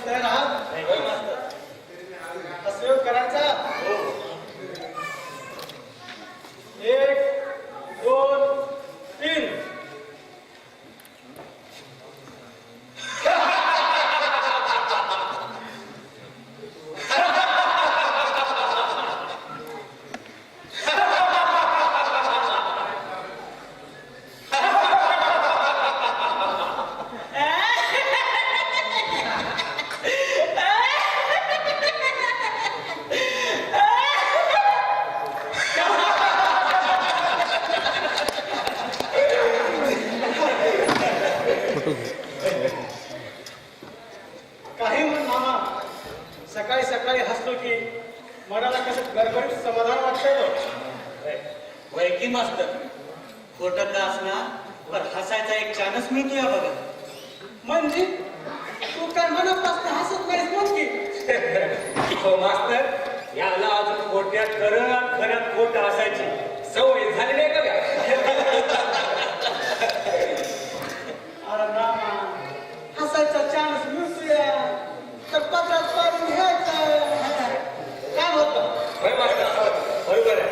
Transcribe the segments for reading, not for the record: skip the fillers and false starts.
तयार आहात? प्रयोग करायचा. 1 2 3. काही म्हण मामा, सकाळी सकाळी हसलो की मनाला कसं गडबडीत समाधान वाटतं. वय की मास्तर, खोटं का असणार पण हसायचा एक चान्स मिळतो या बघा. म्हणजे तू काय मनापासून हसत नाहीस मग की. हो मास्तर, याला अजून खोट्या खऱ्या खोट असायची सवय झाली नाही बघा. अरे मामा, हसायचा चान्स मिळतोय तर पत्रात पाडून घ्यायचं. काय होतं? होय मास्तर, बरोबर आहे.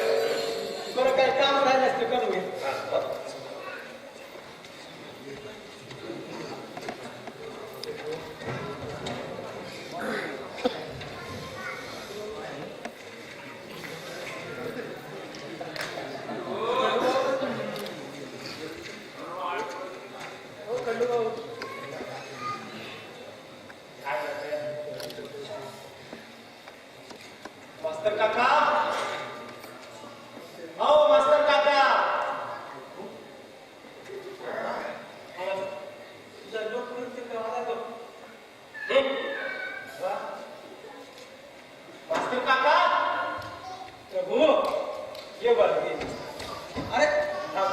बरं काय काम राहिलं असते करून घे. मास्तर काका, हो मास्तर काका. तुझा लोकनृत्य केव्हा जातो? मास्तर काका, प्रभू ये बरं ये. अरे थांब.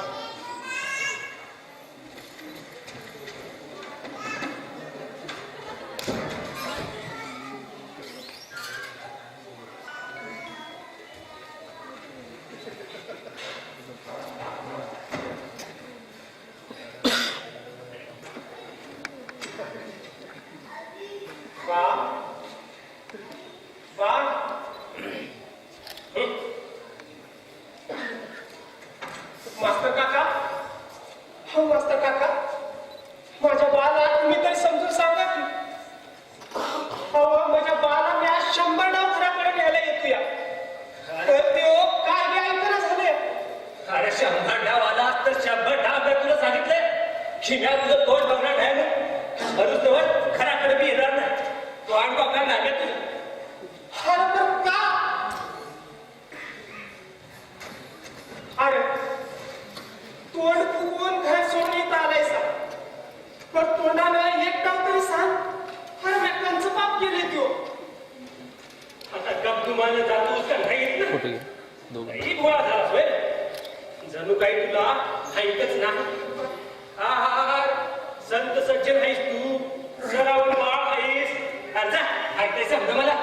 मास्तर काका, हो मास्तर काका, माझ्या बाला तुम्ही तरी समजून सांगा की. हो माझ्या बाला मी आज 100 डाव घराकडे न्यायला येतोया. तर ते काय बी ऐकणं झाले. अरे 100 डाव आला तर 100 डाव मी तुला सांगितलंय की मी तुझं तोंड बघणार नाही म्हणून. म्हणून तेव्हा खराकडे बी येणार नाही. तो आण बघणार नाही तू. अरे पण का? अरे तोंड फुगवून घर सोडून इथं आलायसा, पण तोंडानं एक डाव तरी सांग. अरे मी कंचं पाप केले त्यो. आता गपगुमानं जातोस का नाही येत ना? काही गोळा झालास होय. जणू काही तुला ऐकच नाही. हा हा हा, संत सज्जन आहेस तू, सरावन बाळ आहेस. अरे जा, ऐकायचं समजा मला.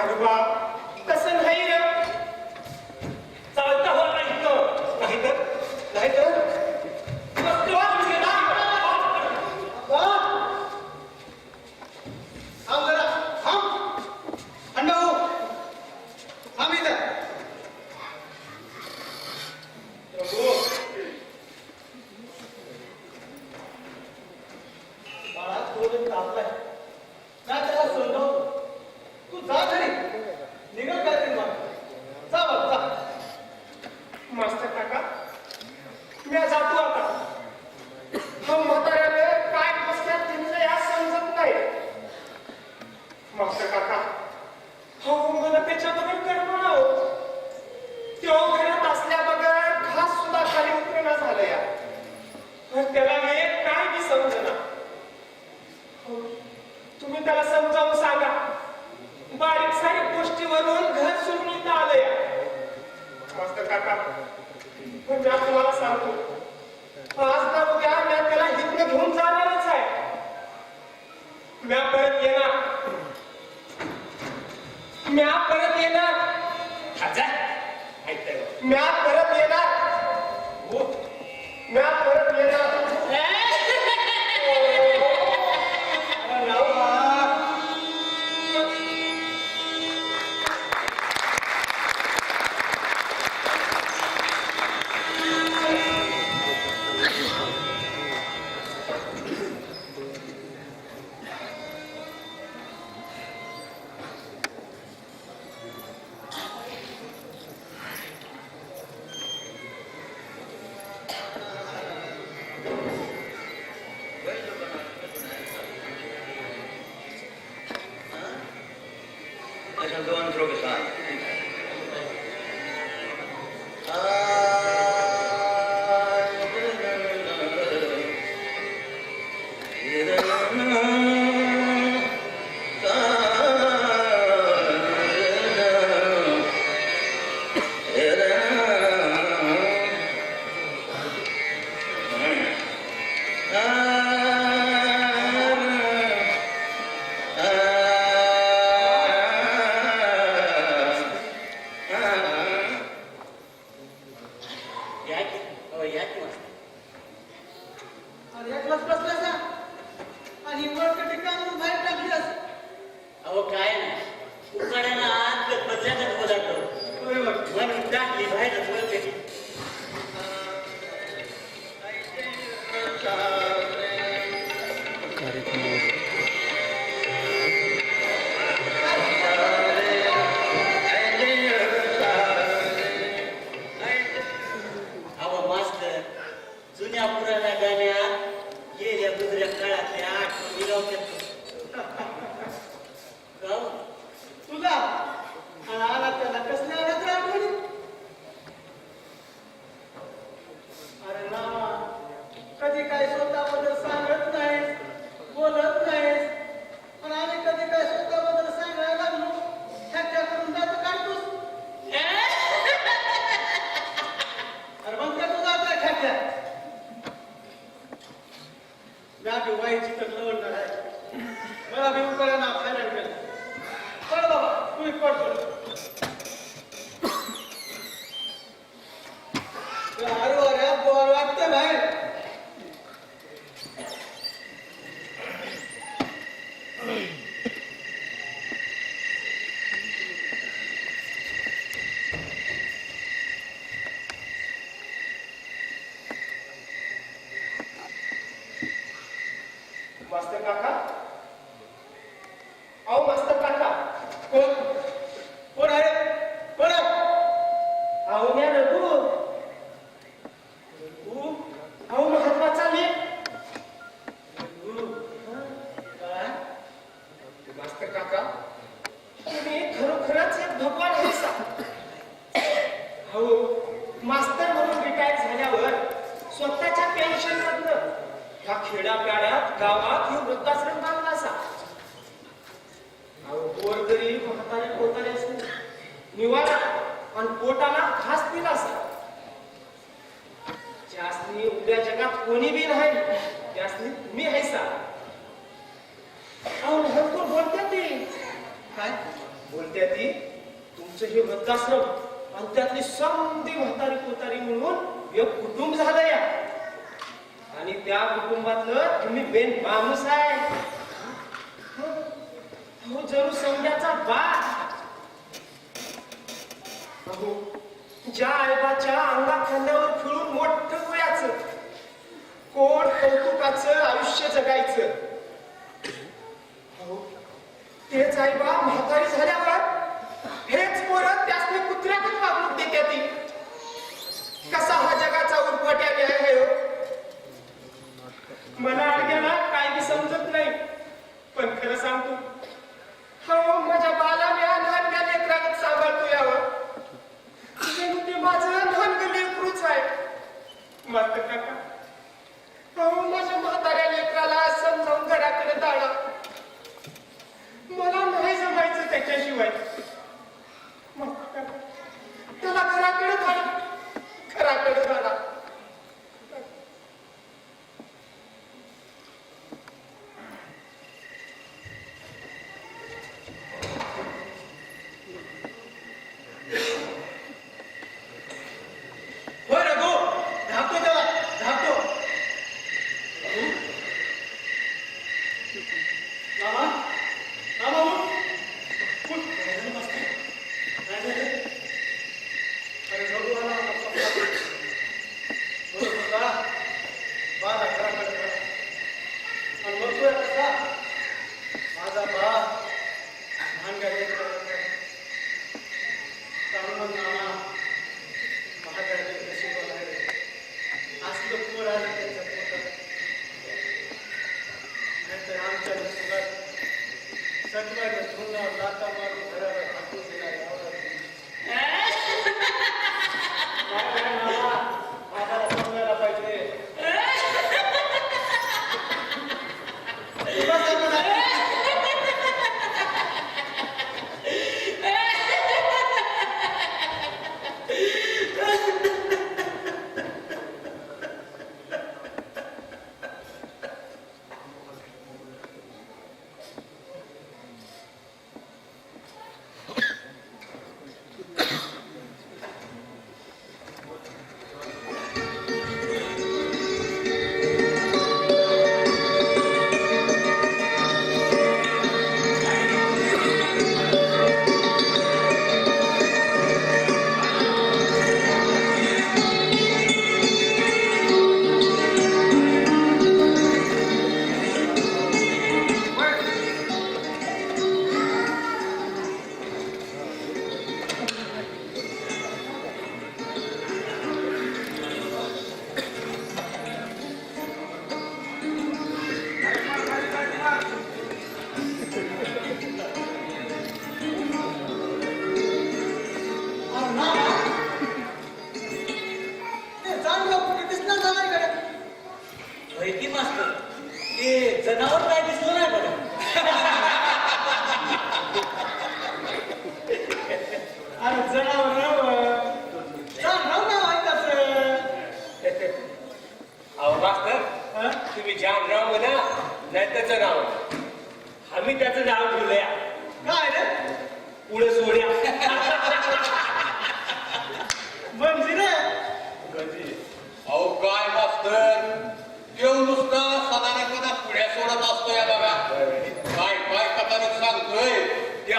अरे बाप, तसं नाही रे. चालता हो नाहीतर तू जा घरी निघत काय मग. जा बघ जा. मास्तर काका, मी जातो आता. हा म्हाताऱ्याने काय बसल्यात तिथं या समजत नाही. मास्तर काका, हो मला त्याच्याबरोबर करमना हो. त्यो घरात असल्या बगर घास सुद्धा खाली उतरेना झालं या. त्याला मी काय बी समजना. तुम्ही त्याला समजावून सांगा. बारीक सारीक गोष्टीवरून घर सोडून इथं आलं या. मास्तर काका, पण मी तुम्हाला सांगतो, आज ना उद्या मी त्याला इथनं घेऊन जाणारच आहे. मी परत येणार. मी परत येणार. मी परत येणार. मी परत येणार. going through the time. मास्तर काका, अहो मास्तर काका, कोण कोण आहे? कोण आहे? अहो मी रघु, अहो महत्वाचा लेख. मास्तर काका, तुम्ही खरोखरच एक भगवान आहेसा. अहो मास्तर म्हणून रिटायर झाल्यावर स्वतःच्या पेन्शन मधनं ह्या खेड्यापाड्यात गावात हे वृद्धाश्रम बांधला असा. अहो गोरगरीब म्हातारे कोतारे असून निवारा आणि पोटाला घास दिला असा. ज्यासनी उद्या जगात कोणी बी नाही त्यासनी तुम्ही हैसा. अहो नंतर बोलत्या ती काय बोलत्या ती तुमचं हे वृद्धाश्रम आणि त्यातली समधी म्हातारी कोतारी मिळून एक कुटुंब झालं या. आणि त्या कुटुंबातलं तुम्ही बेन माणूस आहे. हो जरूर समजाचा बा. अहो ज्या आईबाच्या अंगा खांद्यावर फिरून मोठं वयाचं कोण कौतुकाचं आयुष्य जगायचं. अहो तेच आईबा म्हातारी झाल्यावर हेच पोरं त्यासनी कुत्र्याकडे वागणूक देते ती. कसा हा जगाचा उरफाट्या न्याय आहे हो. मला अडग्याला काय बी समजत नाही, पण खरं सांगतो हो माझ्या बालाने लहानग्या लेकरागत सांभाळतो यावर. ते माझं लहान लेकरूच आहे. मात्र काका हो माझ्या म्हाताऱ्या लेकराला समजावून घराकडे दाडा. मला नाही जमायचं त्याच्याशिवाय. त्याला घराकडे दाडा, घराकडे दाडा.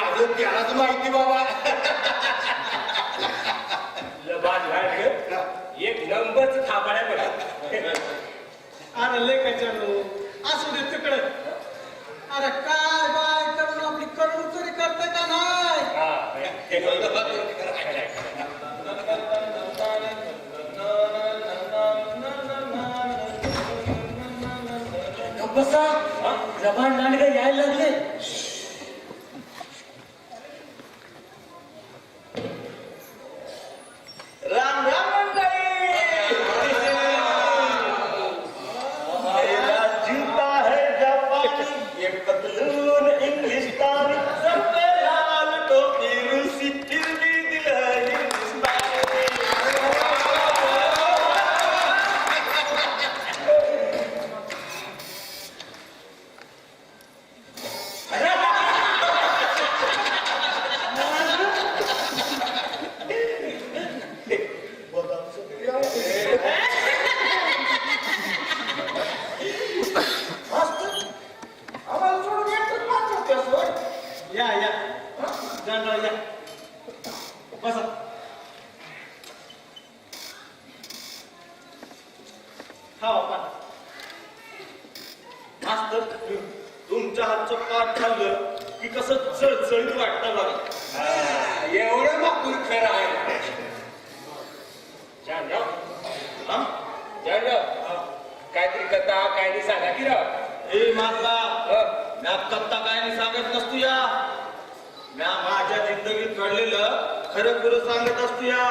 अजून त्यालाच माहिती बाबा. लबाड लाड ग. एक नंबरच थापाड्या बघा. अरे लय कचारू असू दे तिकडे. अरे काय बाय करून आपली करून चोरी करते का नाही? हा, ते बसा जबान लांडगे यायला लागले. राम राम मंडळी. मेरा जूता है जापानी, ये पतलून इंग्लिस्तानी, सब पे लाल टोपी रूसी, फिर भी दिल है हिंदुस्तानी. आम्हाला सोडून एकटंच पाठवतेस होय? या या जनरल या बसा. खावा पाणी. मास्तर, तुमच्या हातचं पाठ खाल्लं की कसं चळचळीत वाटतं बघा. एवढं मागून खरं आहे. जानराव, हा? जानराव, काहीतरी कथा काय नाही सांगा की राव. ए माझा म्या कत्ता काय नाही सांगत नसतो या. म्या माझ्या जिंदगीत घडलेलं खरं खरं सांगत असतो या.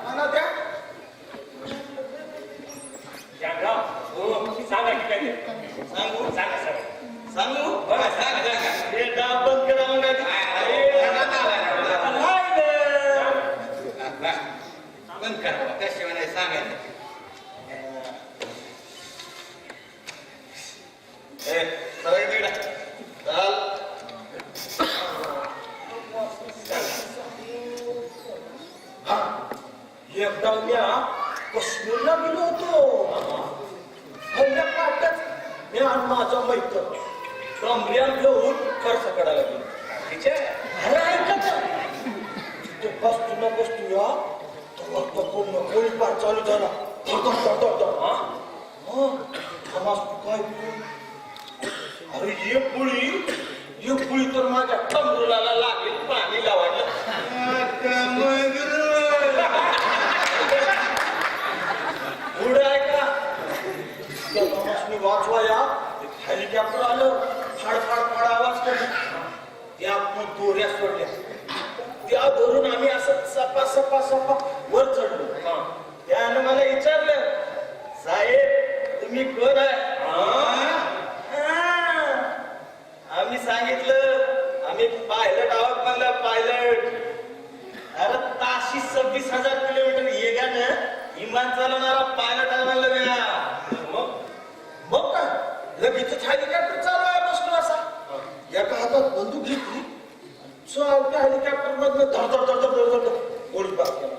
मला द्या. जानराव, सांगा की काय ते. सांगू सांगा सांगा. सांगू बघा सांगा सांगा. हे डाब बंद करा मग बंद करा त्याशिवाय नाही सांगायचं. सगळे तिकडे चाल. एकदा म्या काश्मीरला गेलो होतो. पहिल्या पाट्यात मी आणि माझा मैत्र कमऱ्या घेऊन खर्च करायला गेलो. ठीक आहे. अरे ऐकायचं ते बसतो ना बसतो या तेव्हा तो पूर्ण गोळीबार चालू झाला. थमास काय अरे एक गोळी तर माझ्या कमरुलाला लागेल. पाणी लावायला पुढे आहे का थमासनी वाचवाया. हेलिकॉप्टर आलं. फाड आवाज करून त्या दोऱ्या सोडल्या. त्या धरून आम्ही असं सपा वर चढलो. त्यानं मला विचारलं, साहेब तुम्ही कोण आहे? आम्ही सांगितलं आम्ही पायलट आहोत. म्हणलं पायलट. अरे ताशी 26,000 किलोमीटर येगानं विमान चालवणारा पायलट आहे म्हणलं म्या. मग काय लगेच हेलिकॉप्टर चालवायला बसलो. असा एका हातात बंदूक घेतली. चालत्या हेलिकॉप्टर मधनं धड गोळीबार केला.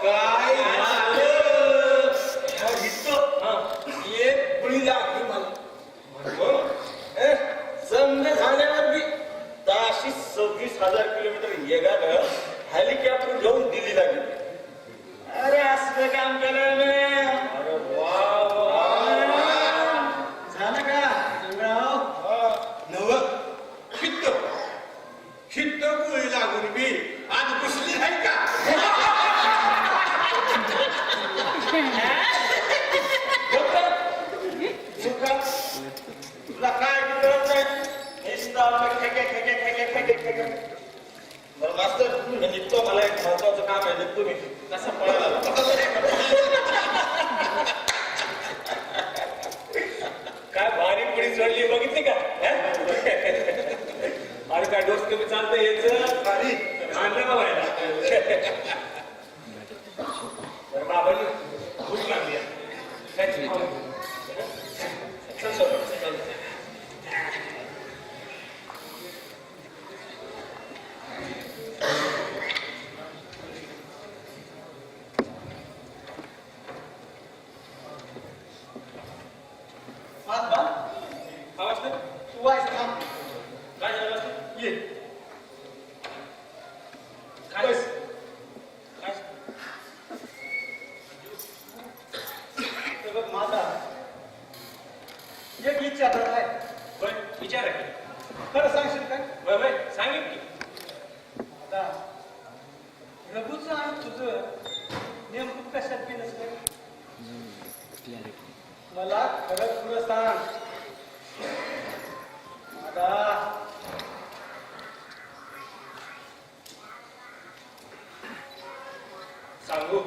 काय झालं? एक गोळी लागली मला. समज झाल्यावर बी ताशी 26,000 किलोमीटर येगानं हेलिकॉप्टर घेऊन दिल्लीला गेली. अरे असं काम केलं मी. अरे वा झालं का नव खित्त गोळी लागून बी आज घुसली नाही का? तुला काय कळत नाही. मास्तर निघतो. मला एक महत्वाचं काम आहे. निघतो मी. कसं पळाला काय भारी पुढे चढली बघितली का? अरे काय डोस कमी चालतं यायचं. खाली आणलं बाबा याला. तर बाबांनी भूक लागली आहे. काय खाऊ? चल, चल, चल. हात बांध. आवाज कर. तू वाईस थांब. काय झालं? ये काय बस. काय तर बघ माझा एक इच्छा तर आहे. होय विचारा की. खरं सांगशील काय? होय होय सांगेन की. आता रघुचं आणि तुझं नेमकं कशात केलंस काय? मला खरं तुला सांग. आता सांगू.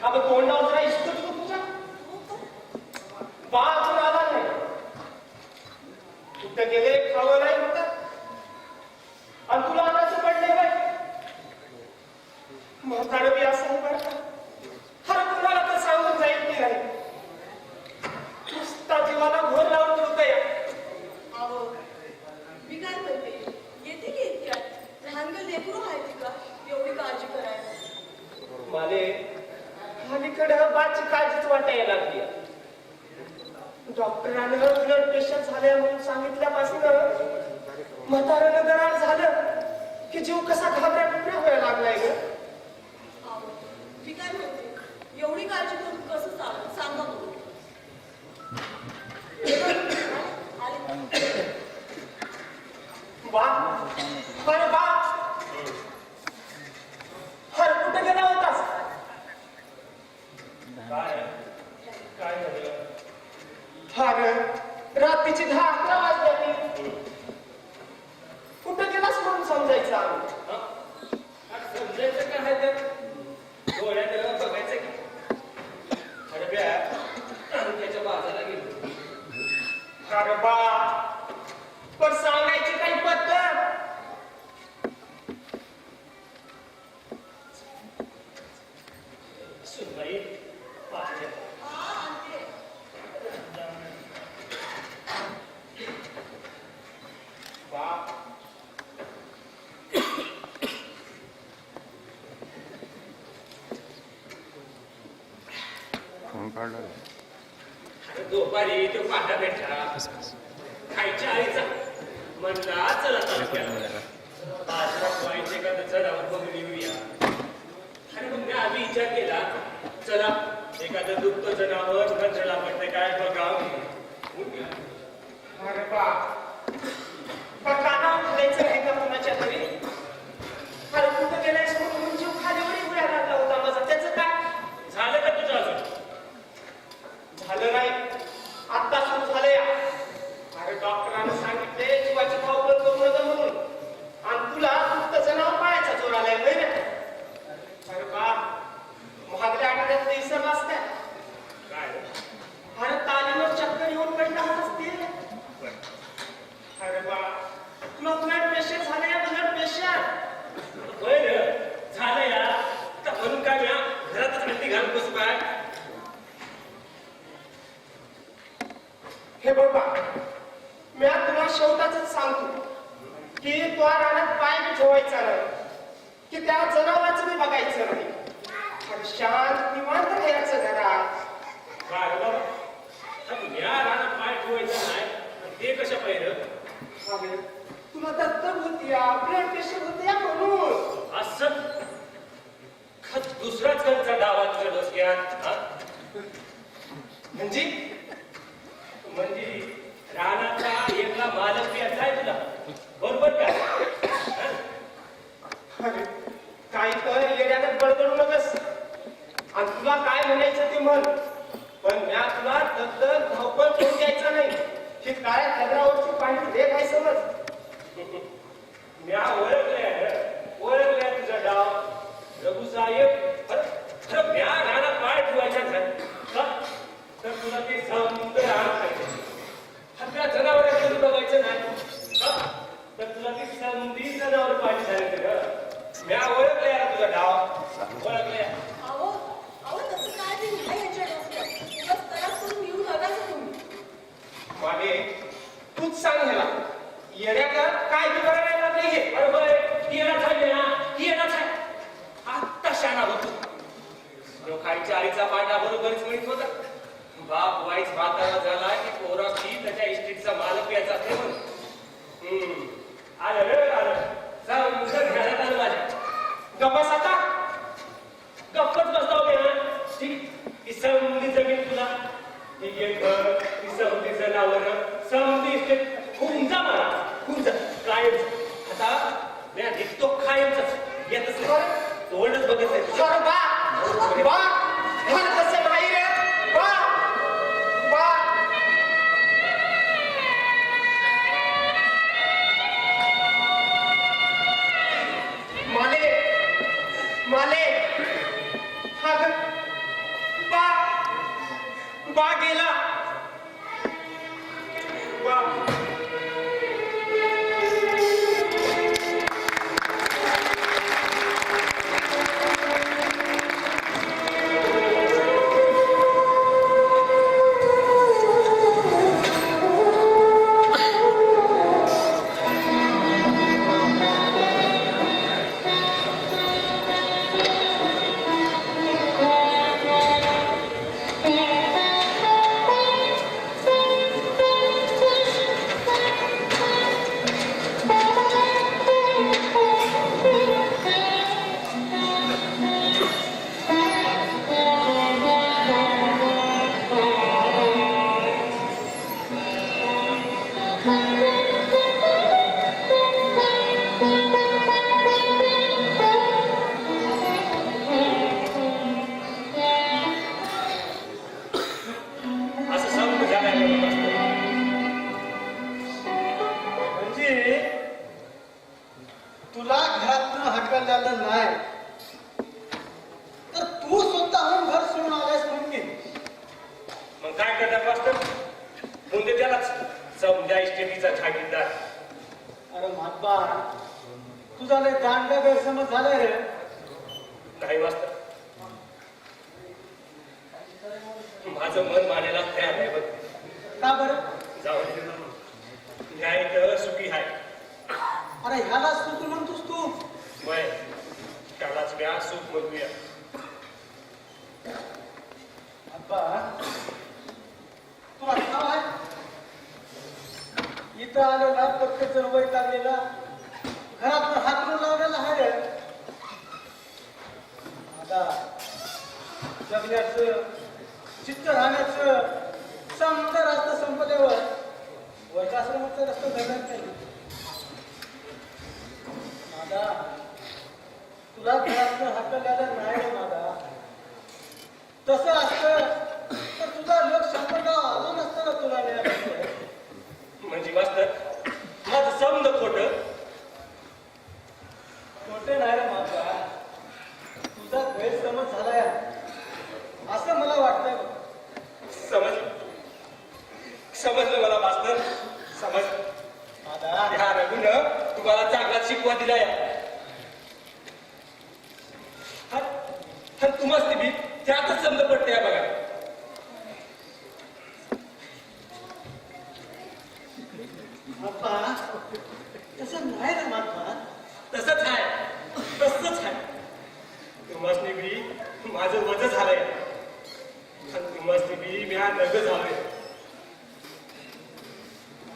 अगं तोंडावर जरा इस्तच तू तुझा बा अजून आला नाही. कुठं गेले खावं नाही म्हणतात आणि तुला आणायचं पडले बाय. म्हातारं बी असं आहे बरं का. अरे तुम्हाला तर सांगून जाईल की नाही. नुसता जीवाला घोर लावून ठेवतं या. अहो, मी काय म्हणते, येते की इतक्यात लहानगं लेकरू आहे का एवढी काळजी करायला? माले अलीकडे बाची काळजीच वाटायला लागली. डॉक्टरांनी ब्लड प्रेशर झाले म्हणून सांगितल्यापासून म्हाताऱ्यानं दरार झालं की जीव कसा घाबऱ्या पिपऱ्या व्हायला लागलाय ग. अहो, मी काय म्हणते, एवढी काळजी करून कसं चालेल सांगा बघू. आले. बा अरे बा अरे कुठे गेला होतास? काय काय झालं? अरे रात्रीची 10-11 वाजल्या. कुठं गेलास म्हणून समजायचं आम्ही. हं? अरे समजायचं काय आहे तर डोळ्यात बघायचं की. अरे ब्या त्याच्या बाजाला गेलो. अरे बा पण सांगायची काही पद्धत. सुनबाई पाहिजे. हा, आणते. बा अरे दुपारी तो पाटा भेटला. खायच्या आईचा म्हणला चला बाजारात व्हायचे का तर चढावर बघून येऊया. आणि मग मी आम्ही विचार केला चला एखादं दुप्त जनावर घरचला पडते काय बघावं. अरे बा कानावर घालायचं नाही का कुणाच्या तरी. अरे कुठं गेलाय म्हणून जीव खालीवर उड्या घातला होता माझा. त्याचं काय झालं का तुझं अजून? झालं नाही. आत्ता सुरू झालंय. अरे डॉक्टरांनी सांगितले जीवाची धावपळ करू नका म्हणून. आणि तुला दुप्त जनावर पायाचा जोर आलाय होय ना. अरे बा महागड्या आठवड्यात इसरला असत्या. काय अरे तालीवर चक्कर येऊन पडला असतील. अरे बा तुला ब्लड प्रेशर झालंय. ब्लड प्रेशर होय रे झालं या तर म्हणून काय मी घरातच हल्ली घालून बसू काय. हे बघ बा मी तुला शेवटाच सांगतो की तो रानात पाय बी ठेवायचा नाही की त्या जनावरांचं मी बघायचं नाही. आणि शांत निवांत राहायचं घरात. काय रे बाबा? आता या रानात पाय ठेवायचं नाही, आणि ते कशा पाहिलं? अरे, तुला दत्तक होती या, ब्लड प्रेशर होते या म्हणून. असं का दुसराच कंचा डावा तुझ्या डोसक्यात? हा? म्हणजे म्हणजे रानाचा एकला मालक याचा आहे तुला, बरोबर का? हा? अरे, काय तर येण्यात बडबडू नकस. आणि तुला काय म्हणायचं ते म्हण. पण म्या तुला दत्तक धावपळ करून द्यायचं नाही. ही काळ्या खदरावरची पांढरी देख आहे समज. म्या ओळखलंय तुझा डाव. रघु साहेब, खरं म्या रानात पाय ठेवायचा झाला का? तर तुला ते समज राहणार पाहिजे. आपल्या जनावरांकडे बघायचं नाही का? तर तुला ती संधी जनावर पाहिजे झाले तर म्या ओळखलंय यार तुझा डाव. ओळखलंय. अहो अहो तसं काय ते नाही याच्या डोक्यात. उगाच त्रास करून येऊ नकाच तुम्ही. मागे तूच सांग ह्याला येण्याला काय बिघडायला लागले हे. बरोबर येणार झाले ना, येणार झाले. आत्ता शाणा होतो. लोकांच्या आईचा पाटा बरोबरच म्हणत होता. बाप वाईच म्हातारा झाला की पोराची त्याच्या इस्टेटचा मालक याचा असते म्हणून. आलं रे आलं. जाऊन घरात आलं माझ्या. गप्पास आता गप्पच बसताव मी ना. ही समधी जमीन तुला, ही एक घर, ही समधी जनावर, समधी इस्टेट होऊन जा मला. होऊन जा कायमच. आता मी निघतो कायमच. येतच नाही. तोंडच बघत नाही. अरे बा बा घर कसं नाही रे बा बा. माले माले हा ग बा बा गेला बा. असं समज झालं. म्हणजे तुला घरातनं हकललेलं नाही तर तू स्वतःहून घर सोडून आलायस म्हणजे. मग काय करणार मास्तर? म्हणजे त्यालाच समजा इस्टेटीचा छागीदार. अरे म्हातबा तुझा लय दांडगा गैरसमज झालाय रे. काही मास्तर माझं मन मानायला तयार आहे बघ. का बरं? जाऊ दे. न्याय तर सुखी आहे. अरे ह्याला सुख म्हणतोस तू. वय त्यालाच म्या सुख म्हणूया. अब्बा तुला ठाव आहे इथं आलेला प्रत्येक जण वैत आलेला घरात हातरून लावलेला आहे रे. आता जगण्याचं चित्त राहण्याचं समजा रस्ता संपल्यावर वर्गाश्रमाचा रस्ता धरण्यात नाही. माझा तुला घरातनं हाकललेलं नाही रे माझा. तसं असतं तर तुझा लोक शंभरगाव आला नसता ना तुला न्याय. म्हणजे मास्तर माझं समज खोटं. खोटे नाही रे माझा. तुझा गैरसमज झालाय असं मला वाटतंय. समजलं मला मास्तर. समजलं. माझा ह्या रघुनं तुम्हाला चांगला शिकवा दिलाय. तुम्हाला ते बी त्यातच समज पडते बघा. बाप्पा तसं नाही रे माझा. तसंच आहे. तसंच आहे. माझं वज झालंय आणि मस्ती बी मी हा नग झालोय.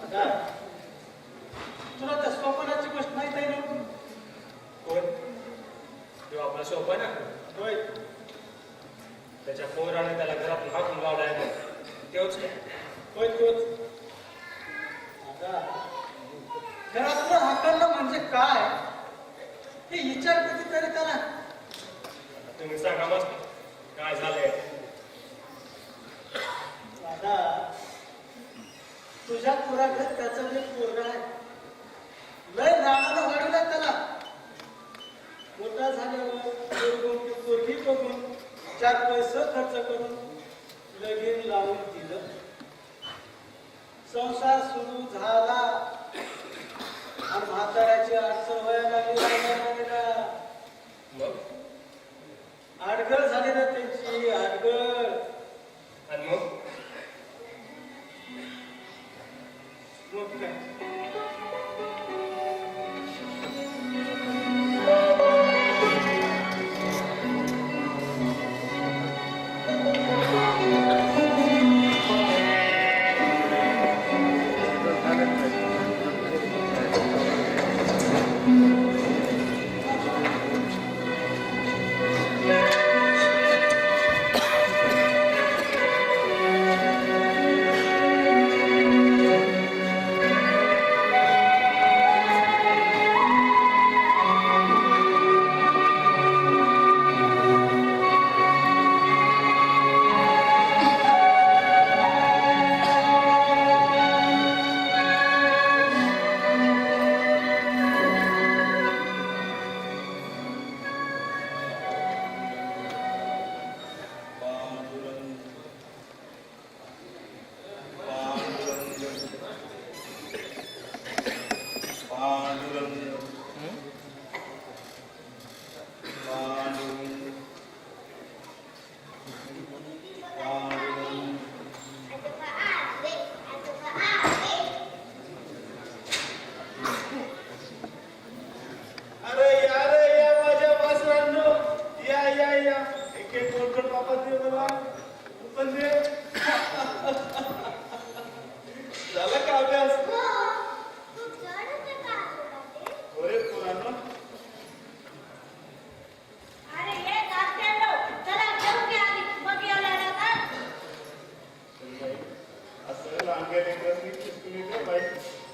दादा, तुला त्या स्वप्नाची गोष्ट माहित आहे ना? कोण तो आपला शोभा ना, होय. त्याच्या पोराने त्याला घरात हाकून लावलाय तेच काय. होय तोच. दादा, घरातलं हाकलणं म्हणजे काय हे विचार कधीतरी करा. तुम्ही सांगा मस्त काय झालंय. दादा, तुझ्या पोराकडे त्याचं जे पोरगा आहे लय नावानं वाढवलं त्याला. मोठा झाल्यावर पोरगी बघून 4 पैसे खर्च करून लगीन लावून दिलं. संसार सुरू झाला आणि म्हाताऱ्याची अडचण व्हायला लागली. मग आडगळ झाली ना त्यांची, आडगळ. आणि मग मग काय,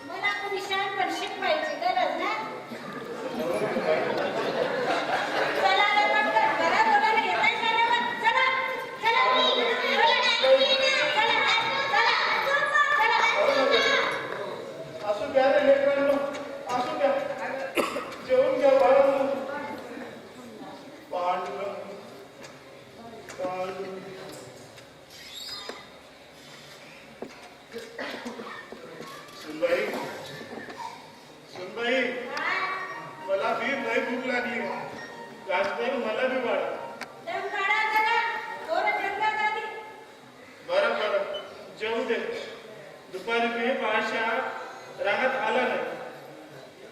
मला कोणी शाळेत शिकवायची गरज ना. चला रे पटकन, घरा बोलायला येताय शाळेवर. चला चला असू द्या रे लेकरांनो, असू द्या. जेवून घ्या बाळांनो. पांडुरंग पांडुरंग. सुनबाई, सुनबाई, मला बी लय भूक लागली. राजभर मला बी वाढ. दम काढा जरा, थोडं जंगलात आली. बरं बरं, जेवू दे. दुपारी मी बादशा रानात आला नाही.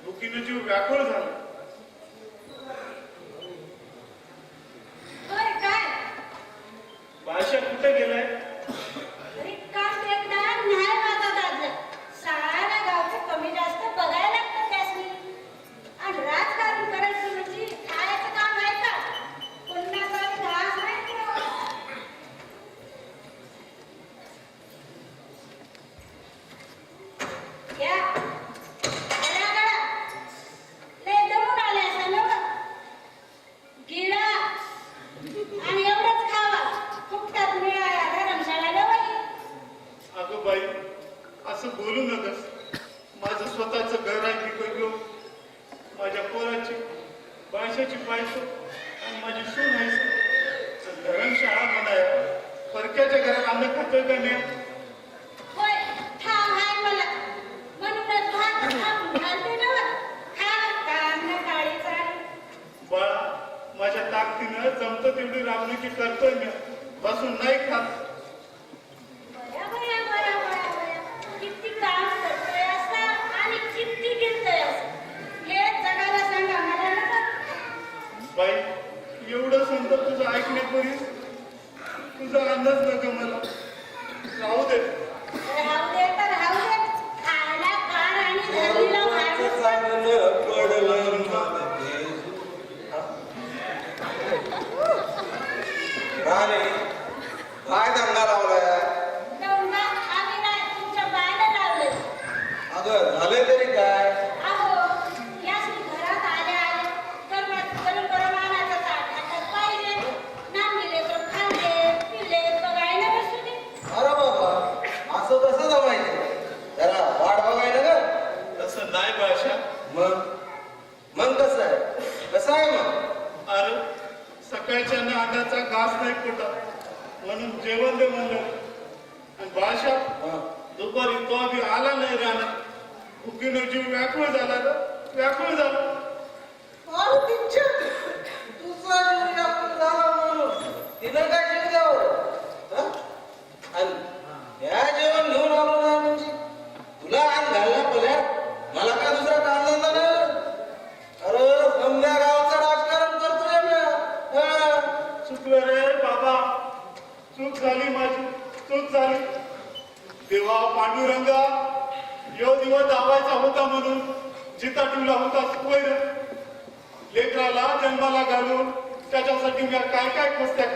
भुकीनं जीव व्याकुळ झाला. होय काय? बादशा कुठे गेलाय? रिकाम टेकणार नाही माझा दादा. सारा गावचं कमी जास्त बघायला लागतं त्यासनी. आणि राजकारण करायचं म्हणजे खायचं काम आहे का? पुन्हा घास नाही पुरवत. या घराकडं लय दमून आले असं नव्हतं. गिळा आणि एवढंच खावा. फुकटात मिळाया धर्मशाळेला वही. अगं बाई, असं बोलू नकस. माझं स्वतःचं घर आहे पिकं घेऊन. माझ्या पोराची बादशाची बायको आणि माझी सून आहे. धर्मशाळा म्हणाय परक्याच्या घरात आम्ही खातोय का नाही? होय, ठाव आहे मला. म्हणूनच भात खाऊन घालते ना वर. खा काम न काळी चाल. बाळा, माझ्या ताकदीनं जमतं तेवढी राबणुकी करतोय मी. बसून नाही खात. बया बया बया बया बया. किती काम करतोय असं आणि किती गिरतोय असं. हे जगाला सांगा मला नका. बाई, एवढं सुंदर तुझं ऐकण्यापूर्वी तुझा अंदाज नका मला. राहू दे. राहू दे तर राहू दे. खायला कान आणि धरणीला माणूस. काय दंगा लावलाय? दंगा आम्ही नाही, तुमच्या बायला लावले. अगं झाले तरी काय? अहो, यासनी घरात आले आले तर गरम गरम आणायचं ताट हातात पाहिजे. नांदी लेकरं खाल्ले, पिल्ले, बघायला बसू दे. अरे बाबा असं कसं जमायचं? जरा वाट बघायला ग. तसं नाही भाषा. मग कसं आहे? कसं आहे मग? अरे सकाळच्या नादाचा घास नाही पोटात म्हणून जेवण दे म्हणलं. आणि भाषा दुपारी तो बी आला नाही राहणार. भुकीनं जीव व्याकुळ झाला ग, व्याकुळ झाला. अरे तिच्या तुझा जीव व्याकुळ झाला म्हणून तिनं काय जीव द्यावं? हं? आणि या जेवण घेऊन आलो ना म्हणजे तुला आण घालला पल्या मला काय दुसरा काम धंदा नाही. अरे समजा गावचं राजकारण करतोय मी. हं? चुकलं रे बाबा, चूक झाली माझी, चूक झाली. देवा पांडुरंगा, यो दिवस दाबायचा होता म्हणून जिता ठेवला होता वैर. लेकराला जन्माला घालून त्याच्यासाठी मी काय काय कुस्त्या